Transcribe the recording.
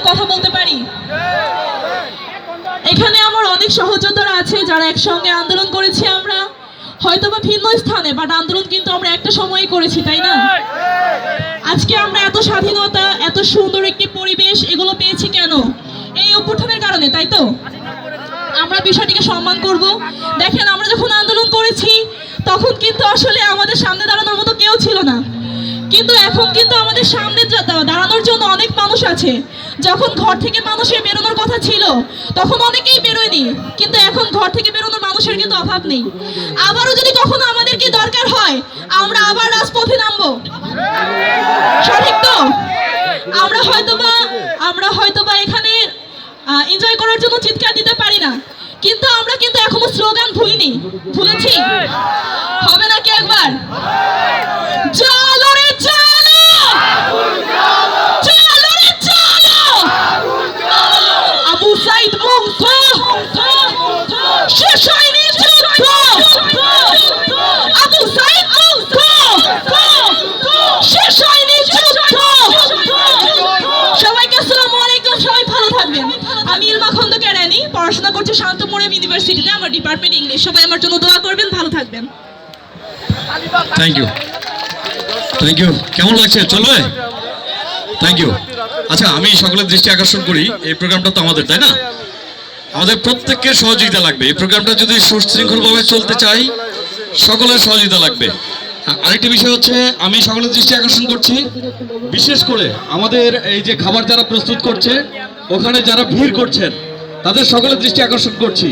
কথা বলতে পারি? এখানে আমার অনেক সহযোদ্ধারা আছে যারা একসঙ্গে আন্দোলন করেছি আমরা, হয়তোবা ভিন্ন স্থানে, বাট আন্দোলন কিন্তু আমরা একটা সময়ই করেছি, তাই না? আজকে আমরা এত স্বাধীনতা, এত সুন্দর একটি পরিবেশ এগুলো পেয়েছি কেন? এই অভ্যুত্থানের কারণে, তাই তো? আমরা বিষয়টিকে সম্মান করব। দেখেন, আমরা যখন আন্দোলন করেছি তখন কিন্তু আসলে আমাদের সামনে দাঁড়ানোর মতো কেউ ছিল না, কিন্তু এখন কিন্তু আমাদের সামনে দাঁড়ানোর জন্য অনেক মানুষ আছে। যখন ঘর থেকে মানুষের বেরোনোর কথা ছিল তখন অনেকেই বেরোয়নি, কিন্তু এখন ঘর থেকে বেরোনোর মানুষের কিন্তু অভাব নেই। আবারও যদি কখনো আমাদেরকে দরকার হয় আমরা আবার রাজপথে নামবো, সঠিক তো? আমরা হয়তোবা এখানে এনজয় করার জন্য চিৎকার দিতে পারি না, কিন্তু আমরা কিন্তু এখনো স্লোগান ভুলিনি। ভুলেছি? হবে নাকি একবার? চলো রে চলো, চলো রে চলো, আবু সাইদ মুগ্ধ, শেষ হয়নি যুদ্ধ, আবু সাইদ মুগ্ধ, শেষ হয়নি যুদ্ধ। সবাইকে আসসালামু আলাইকুম, সবাই ভালো থাকবেন। আমি ইলমা খন্দকার রানী, পড়াশোনা করছি শান্তমোরেম ইউনিভার্সিটিতে, আমার ডিপার্টমেন্ট ইংলিশ। সবাই আমার জন্য দোয়া করবেন, ভালো থাকবেন। Thank you, thank you. কেমন লাগছে? চলবে? Thank you. আচ্ছা, আমি সকলের দৃষ্টি আকর্ষণ করি, এই প্রোগ্রামটা তো আমাদের, তাই না? আমাদের প্রত্যেকের সহযোগিতা লাগবে। এই প্রোগ্রামটা যদি সুশৃঙ্খলভাবে চলতে চাই সকলের সহযোগিতা লাগবে। আরেকটি বিষয় হচ্ছে, আমি সকলের দৃষ্টি আকর্ষণ করছি, বিশেষ করে আমাদের এই যে খাবার যারা প্রস্তুত করছে, ওখানে যারা ভিড় করছেন, তাদের সকলের দৃষ্টি আকর্ষণ করছি।